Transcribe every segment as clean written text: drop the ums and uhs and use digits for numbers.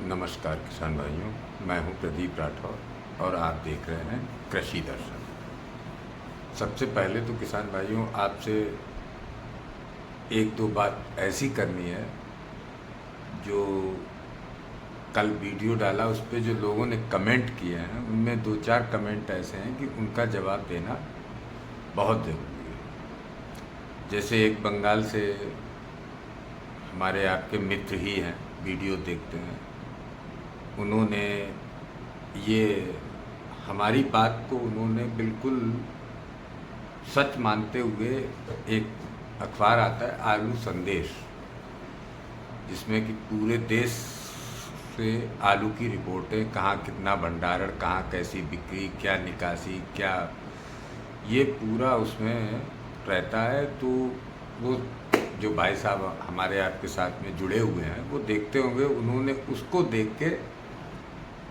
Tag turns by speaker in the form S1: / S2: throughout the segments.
S1: नमस्कार किसान भाइयों, मैं हूं प्रदीप राठौर और आप देख रहे हैं कृषि दर्शन। सबसे पहले तो किसान भाइयों आपसे एक दो बात ऐसी करनी है। जो कल वीडियो डाला उस पर जो लोगों ने कमेंट किए हैं उनमें दो चार कमेंट ऐसे हैं कि उनका जवाब देना बहुत ज़रूरी है। जैसे एक बंगाल से हमारे आपके मित्र ही हैं, वीडियो देखते हैं, उन्होंने ये हमारी बात को उन्होंने बिल्कुल सच मानते हुए, एक अखबार आता है आलू संदेश, जिसमें कि पूरे देश से आलू की रिपोर्टें, कहाँ कितना भंडारण, कहाँ कैसी बिक्री, क्या निकासी, क्या ये पूरा उसमें रहता है। तो वो जो भाई साहब हमारे आपके साथ में जुड़े हुए हैं वो देखते होंगे, उन्होंने उसको देख के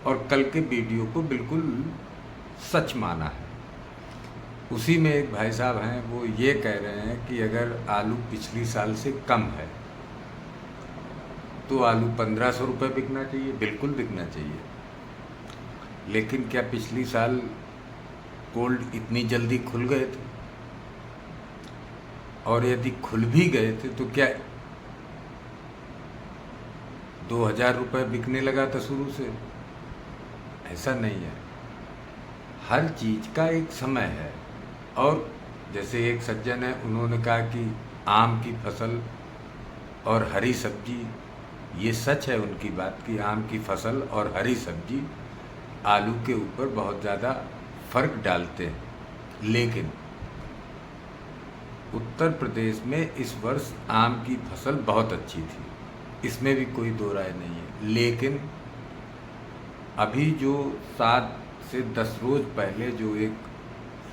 S1: और कल के वीडियो को बिल्कुल सच माना है। उसी में एक भाई साहब हैं, वो ये कह रहे हैं कि अगर आलू पिछली साल से कम है तो आलू 1500 रुपये बिकना चाहिए। बिल्कुल बिकना चाहिए, लेकिन क्या पिछली साल गोल्ड इतनी जल्दी खुल गए थे? और यदि खुल भी गए थे तो क्या 2000 रुपये बिकने लगा था शुरू से? ऐसा नहीं है। हर चीज़ का एक समय है। और जैसे एक सज्जन है, उन्होंने कहा कि आम की फसल और हरी सब्जी, ये सच है उनकी बात कि आम की फसल और हरी सब्जी आलू के ऊपर बहुत ज़्यादा फर्क डालते हैं। लेकिन उत्तर प्रदेश में इस वर्ष आम की फसल बहुत अच्छी थी, इसमें भी कोई दो राय नहीं है। लेकिन अभी जो 7 से 10 रोज़ पहले जो एक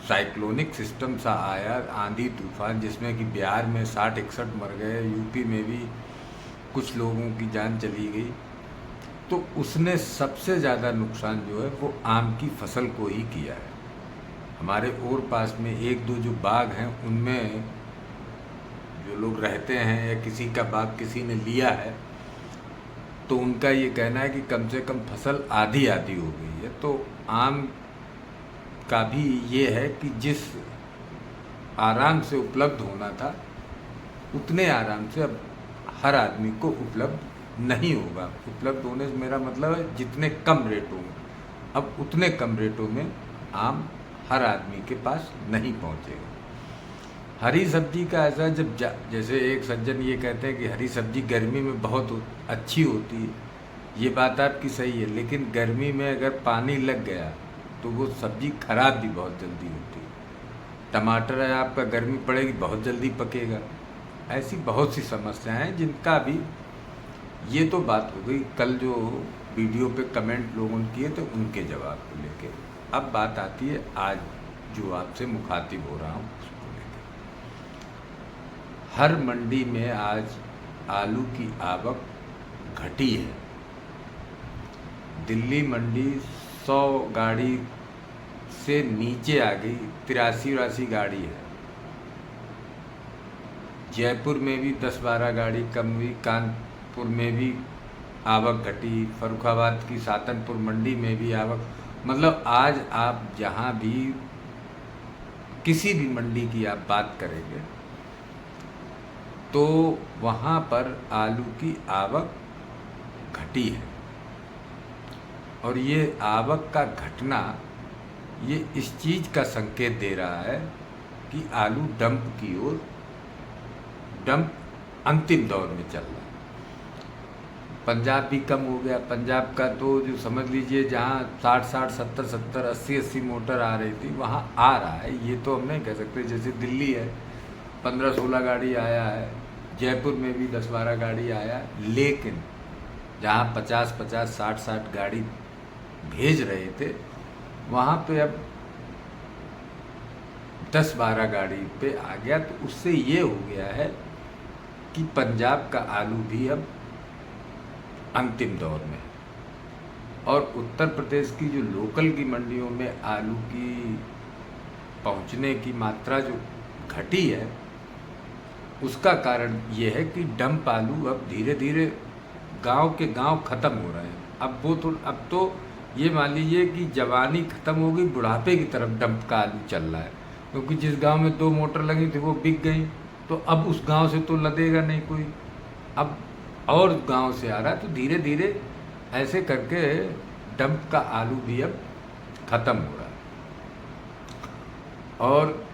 S1: साइक्लोनिक सिस्टम सा आया, आंधी तूफान, जिसमें कि बिहार में 60-61 मर गए, यूपी में भी कुछ लोगों की जान चली गई, तो उसने सबसे ज़्यादा नुकसान जो है वो आम की फसल को ही किया है। हमारे और पास में एक दो जो बाग हैं, उनमें जो लोग रहते हैं या किसी का बाग किसी ने लिया है, तो उनका ये कहना है कि कम से कम फसल आधी आधी हो गई है। तो आम का भी ये है कि जिस आराम से उपलब्ध होना था, उतने आराम से अब हर आदमी को उपलब्ध नहीं होगा। उपलब्ध होने से मेरा मतलब है जितने कम रेटों में, अब उतने कम रेटों में आम हर आदमी के पास नहीं पहुंचेगा। हरी सब्जी का ऐसा, जब जैसे एक सज्जन ये कहते हैं कि हरी सब्जी गर्मी में बहुत अच्छी होती है, ये बात आपकी सही है, लेकिन गर्मी में अगर पानी लग गया तो वो सब्जी खराब भी बहुत जल्दी होती है। टमाटर है आपका, गर्मी पड़ेगी बहुत जल्दी पकेगा। ऐसी बहुत सी समस्याएं हैं जिनका भी, ये तो बात हो गई कल जो वीडियो पे कमेंट लोगों ने किए थे उनके जवाब को लेके। अब बात आती है आज जो आपसे मुखातिब हो रहा हूँ उसको लेकर। हर मंडी में आज आलू की आवक घटी है। दिल्ली मंडी 100 गाड़ी से नीचे आ गई, 83-84 गाड़ी है। जयपुर में भी 10-12 गाड़ी कम हुई, कानपुर में भी आवक घटी, फर्रुखाबाद की सातनपुर मंडी में भी आवक, मतलब आज आप जहाँ भी किसी भी मंडी की आप बात करेंगे तो वहाँ पर आलू की आवक घटी है। और ये आवक का घटना ये इस चीज़ का संकेत दे रहा है कि आलू डंप की ओर, डंप अंतिम दौर में चल रहा है। पंजाब भी कम हो गया। पंजाब का तो जो समझ लीजिए जहाँ 60-60, 70-70, 80-80 मोटर आ रही थी, वहाँ आ रहा है। ये तो हम नहीं कह सकते। जैसे दिल्ली है, 15-16 गाड़ी आया है, जयपुर में भी 10-12 गाड़ी आया, लेकिन जहाँ 50-50, 60-60 गाड़ी भेज रहे थे, वहाँ पे अब 10-12 गाड़ी पे आ गया। तो उससे ये हो गया है कि पंजाब का आलू भी अब अंतिम दौर में है। और उत्तर प्रदेश की जो लोकल की मंडियों में आलू की पहुंचने की मात्रा जो घटी है, उसका कारण ये है कि डंप आलू अब धीरे धीरे गांव के गांव ख़त्म हो रहे हैं। अब तो ये मान लीजिए कि जवानी ख़त्म हो गई, बुढ़ापे की तरफ डंप का आलू चल रहा है, क्योंकि जिस गांव में 2 मोटर लगी थी वो बिक गई, तो अब उस गांव से तो लदेगा नहीं कोई, अब और गांव से आ रहा है। तो धीरे धीरे ऐसे करके डंप का आलू भी अब ख़त्म हो रहा है। और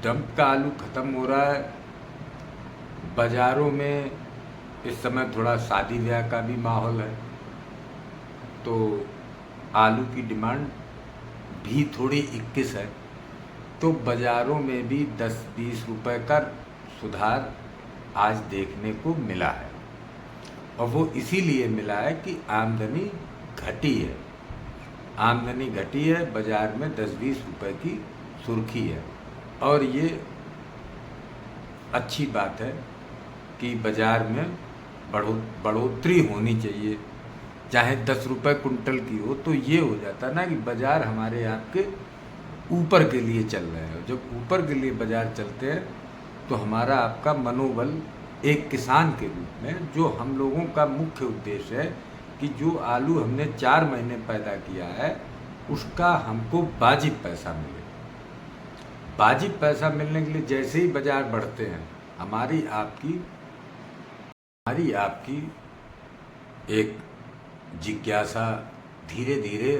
S1: डंप का आलू ख़त्म हो रहा है। बाज़ारों में इस समय थोड़ा शादी ब्याह का भी माहौल है, तो आलू की डिमांड भी थोड़ी 21 है, तो बाज़ारों में भी 10-20 रुपए का सुधार आज देखने को मिला है। और वो इसीलिए मिला है कि आमदनी घटी है, आमदनी घटी है, बाज़ार में 10-20 रुपए की सुर्खी है। और ये अच्छी बात है कि बाज़ार में बढ़ोतरी होनी चाहिए, चाहे 10 रुपये कुंटल की हो, तो ये हो जाता ना कि बाज़ार हमारे यहाँ के ऊपर के लिए चल रहे हैं। जब ऊपर के लिए बाज़ार चलते हैं तो हमारा आपका मनोबल एक किसान के रूप में, जो हम लोगों का मुख्य उद्देश्य है कि जो आलू हमने 4 महीने पैदा किया है उसका हमको वाजिब पैसा मिले। वाजिब पैसा मिलने के लिए जैसे ही बाज़ार बढ़ते हैं, हमारी आपकी एक जिज्ञासा धीरे धीरे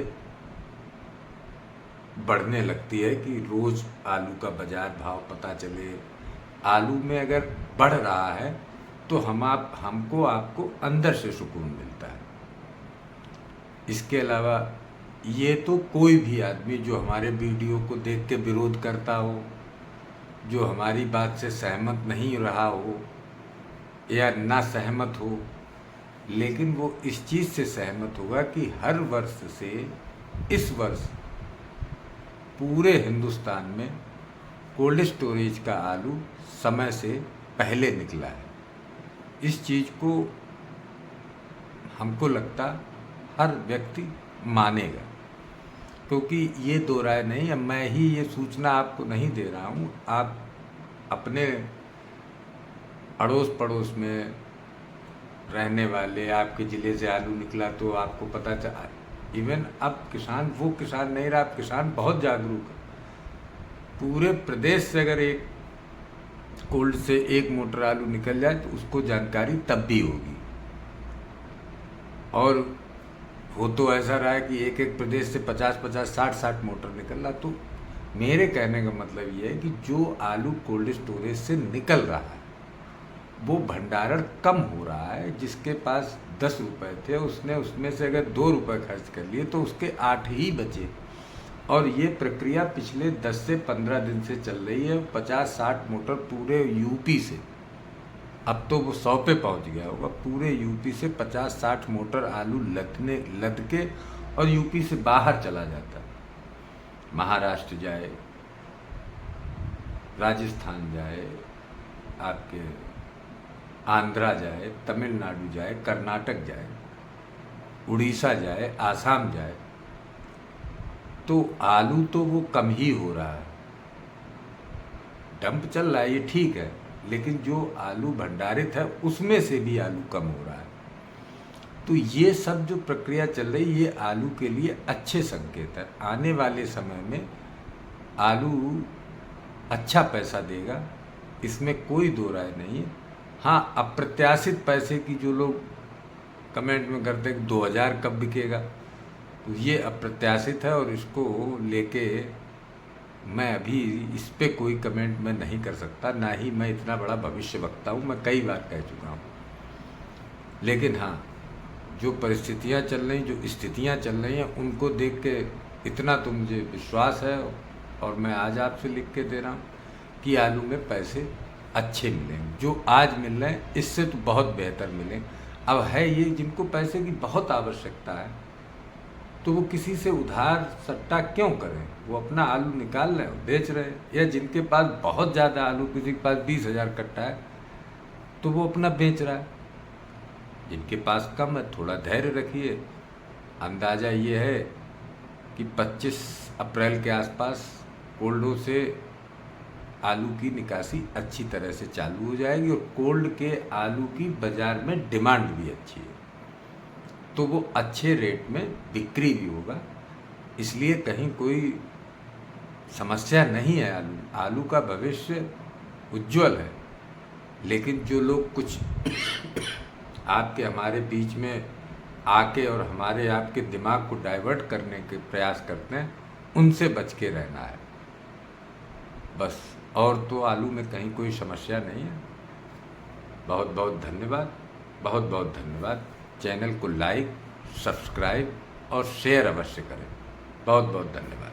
S1: बढ़ने लगती है कि रोज़ आलू का बाज़ार भाव पता चले। आलू में अगर बढ़ रहा है तो हमको आपको अंदर से सुकून मिलता है। इसके अलावा ये तो कोई भी आदमी जो हमारे वीडियो को देख के विरोध करता हो, जो हमारी बात से सहमत नहीं रहा हो या ना सहमत हो, लेकिन वो इस चीज़ से सहमत होगा कि हर वर्ष से इस वर्ष पूरे हिंदुस्तान में कोल्ड स्टोरेज का आलू समय से पहले निकला है। इस चीज़ को हमको लगता हर व्यक्ति मानेगा, क्योंकि ये दो राय नहीं है। मैं ही ये सूचना आपको नहीं दे रहा हूँ, आप अपने अड़ोस पड़ोस में रहने वाले, आपके ज़िले से आलू निकला तो आपको पता चला। इवन अब किसान वो किसान नहीं रहा, अब किसान बहुत जागरूक है। पूरे प्रदेश से अगर एक कोल्ड से 1 मोटर आलू निकल जाए तो उसको जानकारी तब भी होगी। और वो तो ऐसा रहा है कि एक प्रदेश से 50-50, 60-60 मोटर निकल रहा। तो मेरे कहने का मतलब ये है कि जो आलू कोल्ड स्टोरेज से निकल रहा है वो भंडारण कम हो रहा है। जिसके पास 10 रुपये थे उसने उसमें से अगर 2 रुपये खर्च कर लिए तो उसके 8 ही बचे। और ये प्रक्रिया पिछले 10 से 15 दिन से चल रही है। 50-60 मोटर पूरे यूपी से, अब तो वो 100 पे पहुंच गया होगा, पूरे यूपी से 50-60 मोटर आलू लद के और यूपी से बाहर चला जाता है। महाराष्ट्र जाए, राजस्थान जाए, आपके आंध्रा जाए, तमिलनाडु जाए, कर्नाटक जाए, उड़ीसा जाए, आसाम जाए, तो आलू तो वो कम ही हो रहा है। डंप चल रहा है, ये ठीक है, लेकिन जो आलू भंडारित है उसमें से भी आलू कम हो रहा है। तो ये सब जो प्रक्रिया चल रही है ये आलू के लिए अच्छे संकेत है। आने वाले समय में आलू अच्छा पैसा देगा, इसमें कोई दो राय नहीं है। हाँ, अप्रत्याशित पैसे की जो लोग कमेंट में करते हैं कि 2000 कब बिकेगा, तो ये अप्रत्याशित है और इसको लेके मैं अभी इस पे कोई कमेंट मैं नहीं कर सकता, ना ही मैं इतना बड़ा भविष्य वक्ता हूँ, मैं कई बार कह चुका हूँ। लेकिन हाँ, जो परिस्थितियाँ चल रही, जो स्थितियाँ चल रही हैं, उनको देख के इतना तो मुझे विश्वास है और मैं आज आपसे लिख के दे रहा हूँ कि आलू में पैसे अच्छे मिलेंगे। जो आज मिल रहे हैं इससे तो बहुत बेहतर मिलेंगे। अब है ये जिनको पैसे की बहुत आवश्यकता है तो वो किसी से उधार सट्टा क्यों करें, वो अपना आलू निकाल रहे हैं, बेच रहे हैं। या जिनके पास बहुत ज़्यादा आलू, किसी के पास 20,000 कट्टा है तो वो अपना बेच रहा है। जिनके पास कम है थोड़ा धैर्य रखिए। अंदाज़ा ये है कि 25 अप्रैल के आसपास कोल्डों से आलू की निकासी अच्छी तरह से चालू हो जाएगी और कोल्ड के आलू की बाज़ार में डिमांड भी अच्छी है। तो वो अच्छे रेट में बिक्री भी होगा। इसलिए कहीं कोई समस्या नहीं है। आलू का भविष्य उज्जवल है। लेकिन जो लोग कुछ आपके हमारे बीच में आके और हमारे आपके दिमाग को डाइवर्ट करने के प्रयास करते हैं, उनसे बच के रहना है बस। और तो आलू में कहीं कोई समस्या नहीं है। बहुत बहुत धन्यवाद, बहुत बहुत धन्यवाद। चैनल को लाइक, सब्सक्राइब और शेयर अवश्य करें। बहुत बहुत धन्यवाद।